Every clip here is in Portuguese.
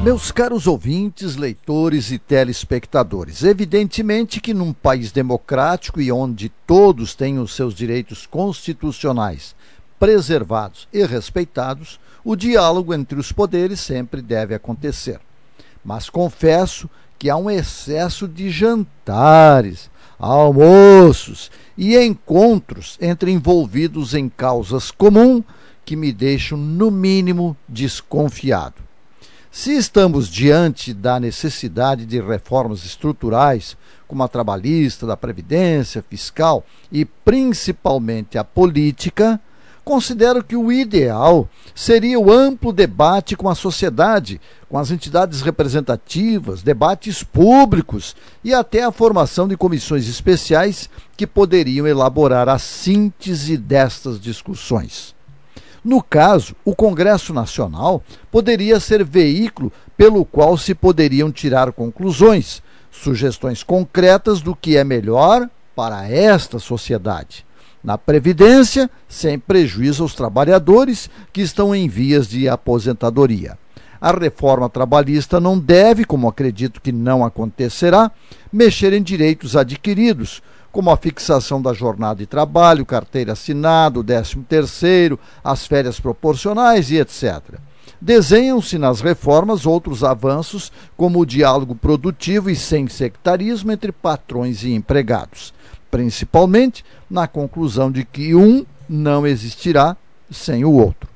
Meus caros ouvintes, leitores e telespectadores, evidentemente que num país democrático e onde todos têm os seus direitos constitucionais preservados e respeitados, o diálogo entre os poderes sempre deve acontecer. Mas confesso que há um excesso de jantares, almoços e encontros entre envolvidos em causas comuns que me deixam, no mínimo, desconfiado. Se estamos diante da necessidade de reformas estruturais, como a trabalhista, da Previdência, fiscal e principalmente a política, considero que o ideal seria o amplo debate com a sociedade, com as entidades representativas, debates públicos e até a formação de comissões especiais que poderiam elaborar a síntese destas discussões. No caso, o Congresso Nacional poderia ser veículo pelo qual se poderiam tirar conclusões, sugestões concretas do que é melhor para esta sociedade. Na Previdência, sem prejuízo aos trabalhadores que estão em vias de aposentadoria. A reforma trabalhista não deve, como acredito que não acontecerá, mexer em direitos adquiridos, como a fixação da jornada de trabalho, carteira assinada, o 13º, as férias proporcionais e etc. Desenham-se nas reformas outros avanços, como o diálogo produtivo e sem sectarismo entre patrões e empregados, principalmente na conclusão de que um não existirá sem o outro.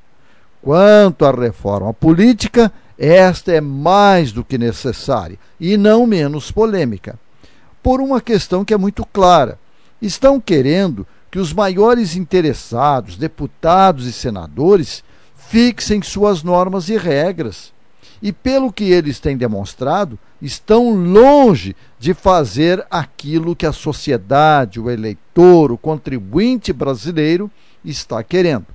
Quanto à reforma política, esta é mais do que necessária e não menos polêmica, por uma questão que é muito clara. Estão querendo que os maiores interessados, deputados e senadores, fixem suas normas e regras. E pelo que eles têm demonstrado, estão longe de fazer aquilo que a sociedade, o eleitor, o contribuinte brasileiro está querendo.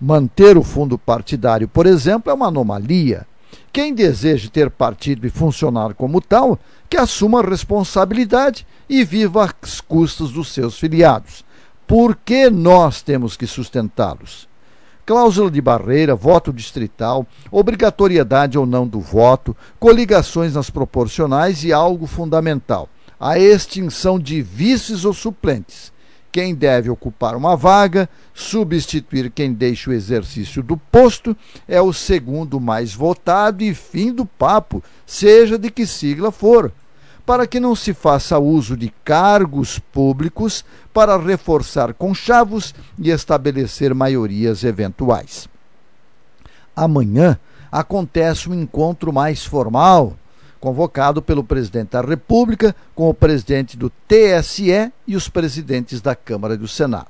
Manter o fundo partidário, por exemplo, é uma anomalia. Quem deseja ter partido e funcionar como tal, que assuma a responsabilidade e viva às custas dos seus filiados. Por que nós temos que sustentá-los? Cláusula de barreira, voto distrital, obrigatoriedade ou não do voto, coligações nas proporcionais e algo fundamental, a extinção de vices ou suplentes. Quem deve ocupar uma vaga, substituir quem deixa o exercício do posto, é o segundo mais votado e fim do papo, seja de que sigla for, para que não se faça uso de cargos públicos para reforçar conchavos e estabelecer maiorias eventuais. Amanhã acontece um encontro mais formal, convocado pelo presidente da República com o presidente do TSE e os presidentes da Câmara e do Senado.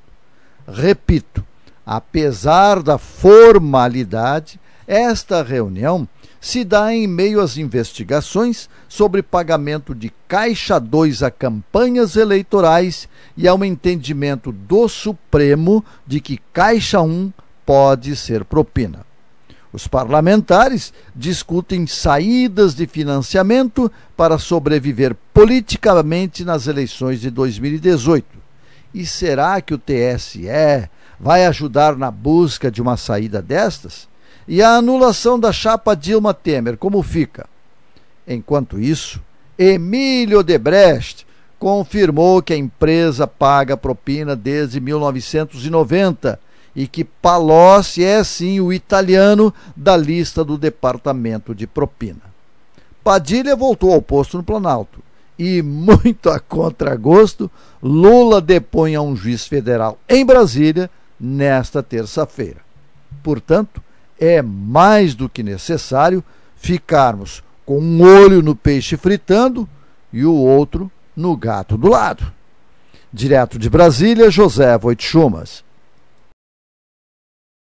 Repito, apesar da formalidade, esta reunião se dá em meio às investigações sobre pagamento de Caixa 2 a campanhas eleitorais e ao entendimento do Supremo de que Caixa 1 pode ser propina. Os parlamentares discutem saídas de financiamento para sobreviver politicamente nas eleições de 2018. E será que o TSE vai ajudar na busca de uma saída destas? E a anulação da chapa Dilma Temer, como fica? Enquanto isso, Emílio Odebrecht confirmou que a empresa paga propina desde 1990 e que Palocci é sim o italiano da lista do Departamento de Propina. Padilha voltou ao posto no Planalto e, muito a contragosto, Lula depõe a um juiz federal em Brasília nesta terça-feira. Portanto, é mais do que necessário ficarmos com um olho no peixe fritando e o outro no gato do lado. Direto de Brasília, José Voit Schumas.